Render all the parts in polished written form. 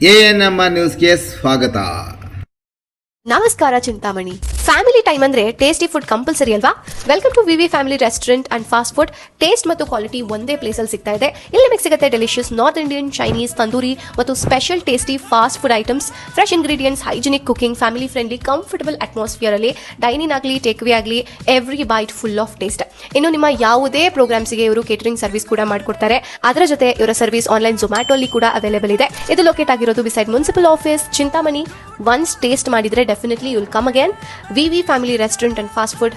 ANM ನ್ಯೂಸ್ಗೆ ಸ್ವಾಗತ. ನಮಸ್ಕಾರ ಚಿಂತಾಮಣಿ. ಫ್ಯಾಮಿಲಿ ಟೈಮ್ ಅಂದ್ರೆ ಟೇಸ್ಟಿ ಫುಡ್ ಕಂಪಲ್ಸರಿ ಅಲ್ವಾ? Welcome to VV family restaurant and fast food. Taste ಮತ್ತು ಕ್ವಾಲಿಟಿ ಒಂದೇ ಪ್ಲೇಸ್ ಅಲ್ಲಿ ಸಿಗ್ತಾ ಇದೆ. ಇಲ್ಲಿ ನಿಮಗೆ ಸಿಗುತ್ತೆ delicious North Indian, Chinese, tandoori ಮತ್ತು special tasty fast food items, fresh ingredients, hygienic cooking, family friendly, comfortable atmosphere ಅಲ್ಲಿ ಡೈನಿಂಗ್ ಆಗಲಿ ಟೇಕ್ ಅವೇ ಆಗಲಿ every bite full of taste. ಇನ್ನು ನಿಮ್ಮ ಯಾವುದೇ ಪ್ರೋಗ್ರಾಮ್ಸ್ಗೆ ಇವರು ಕೇಟರಿಂಗ್ ಸರ್ವಿಸ್ ಕೂಡ ಮಾಡಿಕೊಡ್ತಾರೆ. ಅದರ ಜೊತೆ ಇವರ ಸರ್ವಿಸ್ ಆನ್ಲೈನ್ ಝೊಮ್ಯಾಟೊ ಅಲ್ಲಿ ಕೂಡ ಅವೈಲೇಬಲ್ ಇದೆ. ಇದು ಲೊಕೇಟ್ ಆಗಿರೋದು beside municipal office, Chintamani. Once taste ಮಾಡಿದ್ರೆ definitely you will come again. VV family restaurant and fast food.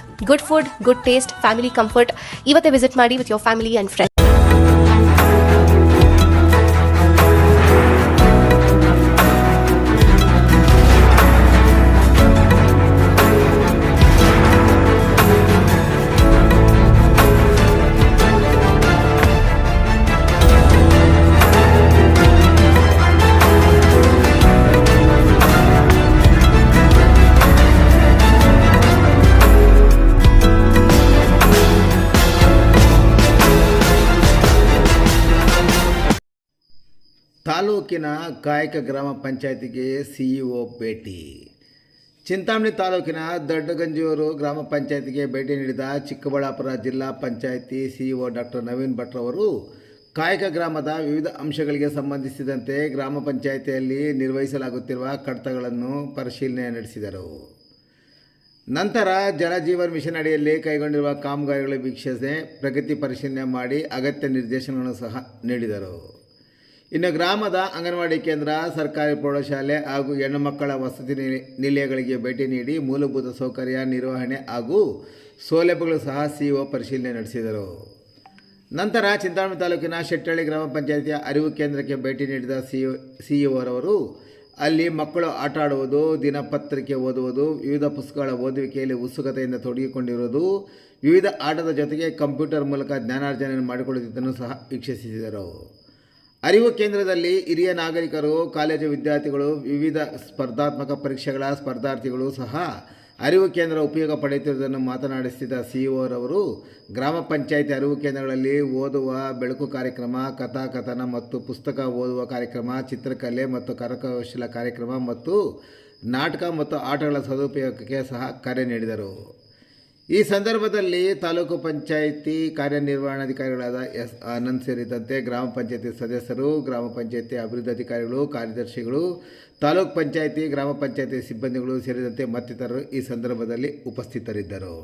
Good taste, family comfort. ಇವತ್ತೇ ವಿಸಿಟ್ ಮಾಡಿ with your family and friends. ತಾಲೂಕಿನ ಕಾಯಕ ಗ್ರಾಮ ಪಂಚಾಯತಿಗೆ ಸಿಇಒ ಭೇಟಿ. ಚಿಂತಾಮಣಿ ತಾಲೂಕಿನ ದೊಡ್ಡಗಂಜಿಯೂರು ಗ್ರಾಮ ಪಂಚಾಯತಿಗೆ ಭೇಟಿ ನೀಡಿದ ಚಿಕ್ಕಬಳ್ಳಾಪುರ ಜಿಲ್ಲಾ ಪಂಚಾಯತಿ ಸಿಇಒ ಡಾಕ್ಟರ್ ನವೀನ್ ಭಟ್ರವರು ಕಾಯಕ ಗ್ರಾಮದ ವಿವಿಧ ಅಂಶಗಳಿಗೆ ಸಂಬಂಧಿಸಿದಂತೆ ಗ್ರಾಮ ಪಂಚಾಯತಿಯಲ್ಲಿ ನಿರ್ವಹಿಸಲಾಗುತ್ತಿರುವ ಕಡತಗಳನ್ನು ಪರಿಶೀಲನೆ ನಡೆಸಿದರು. ನಂತರ ಜಲಜೀವನ್ ಮಿಷನ್ ಅಡಿಯಲ್ಲಿ ಕೈಗೊಂಡಿರುವ ಕಾಮಗಾರಿಗಳ ವೀಕ್ಷಿಸಿ ಪ್ರಗತಿ ಪರಿಶೀಲನೆ ಮಾಡಿ ಅಗತ್ಯ ನಿರ್ದೇಶನಗಳನ್ನು ಸಹ ನೀಡಿದರು. ಇನ್ನು ಗ್ರಾಮದ ಅಂಗನವಾಡಿ ಕೇಂದ್ರ, ಸರ್ಕಾರಿ ಪ್ರೌಢಶಾಲೆ ಹಾಗೂ ಹೆಣ್ಣು ಮಕ್ಕಳ ವಸತಿ ನಿಲಯಗಳಿಗೆ ಭೇಟಿ ನೀಡಿ ಮೂಲಭೂತ ಸೌಕರ್ಯ ನಿರ್ವಹಣೆ ಹಾಗೂ ಸೌಲಭ್ಯಗಳು ಸಹ ಸಿಇಒ ಪರಿಶೀಲನೆ ನಡೆಸಿದರು. ನಂತರ ಚಿಂತಾಮಣಿ ತಾಲೂಕಿನ ಶೆಟ್ಟಳ್ಳಿ ಗ್ರಾಮ ಪಂಚಾಯಿತಿಯ ಅರಿವು ಕೇಂದ್ರಕ್ಕೆ ಭೇಟಿ ನೀಡಿದ ಸಿಇಒರವರು ಅಲ್ಲಿ ಮಕ್ಕಳು ಆಟ ಆಡುವುದು, ದಿನಪತ್ರಿಕೆ ಓದುವುದು, ವಿವಿಧ ಪುಸ್ತಕಗಳ ಓದುವಿಕೆಯಲ್ಲಿ ಉತ್ಸುಕತೆಯಿಂದ ತೊಡಗಿಕೊಂಡಿರುವುದು, ವಿವಿಧ ಆಟದ ಜೊತೆಗೆ ಕಂಪ್ಯೂಟರ್ ಮೂಲಕ ಜ್ಞಾನಾರ್ಜನೆ ಮಾಡಿಕೊಳ್ಳುತ್ತಿದ್ದನ್ನು ಸಹ ವೀಕ್ಷಿಸಿದರು. ಅರಿವು ಕೇಂದ್ರದಲ್ಲಿ ಹಿರಿಯ ನಾಗರಿಕರು, ಕಾಲೇಜು ವಿದ್ಯಾರ್ಥಿಗಳು, ವಿವಿಧ ಸ್ಪರ್ಧಾತ್ಮಕ ಪರೀಕ್ಷೆಗಳ ಸ್ಪರ್ಧಾರ್ಥಿಗಳು ಸಹ ಅರಿವು ಕೇಂದ್ರ ಉಪಯೋಗ ಪಡೆಯುತ್ತಿರುವುದನ್ನು ಮಾತನಾಡಿಸಿದ ಸಿಇಒರವರು ಗ್ರಾಮ ಪಂಚಾಯಿತಿ ಅರಿವು ಕೇಂದ್ರಗಳಲ್ಲಿ ಓದುವ ಬೆಳಕು ಕಾರ್ಯಕ್ರಮ, ಕಥಾಕಥನ ಮತ್ತು ಪುಸ್ತಕ ಓದುವ ಕಾರ್ಯಕ್ರಮ, ಚಿತ್ರಕಲೆ ಮತ್ತು ಕರಕೌಶಲ ಕಾರ್ಯಕ್ರಮ ಮತ್ತು ನಾಟಕ ಮತ್ತು ಆಟಗಳ ಸದುಪಯೋಗಕ್ಕೆ ಸಹ ಕರೆ ನೀಡಿದರು. ಈ ಸಂದರ್ಭದಲ್ಲಿ ತಾಲೂಕು ಪಂಚಾಯಿತಿ ಕಾರ್ಯನಿರ್ವಹಣಾಧಿಕಾರಿಗಳಾದ ಎಸ್ ಆನಂದ್ ಸೇರಿದಂತೆ ಗ್ರಾಮ ಪಂಚಾಯಿತಿ ಸದಸ್ಯರು, ಗ್ರಾಮ ಪಂಚಾಯಿತಿ ಅಭಿವೃದ್ಧಿ ಅಧಿಕಾರಿಗಳು, ಕಾರ್ಯದರ್ಶಿಗಳು, ತಾಲೂಕು ಪಂಚಾಯಿತಿ, ಗ್ರಾಮ ಪಂಚಾಯಿತಿ ಸಿಬ್ಬಂದಿಗಳು ಸೇರಿದಂತೆ ಮತ್ತಿತರರು ಈ ಸಂದರ್ಭದಲ್ಲಿ ಉಪಸ್ಥಿತರಿದ್ದರು.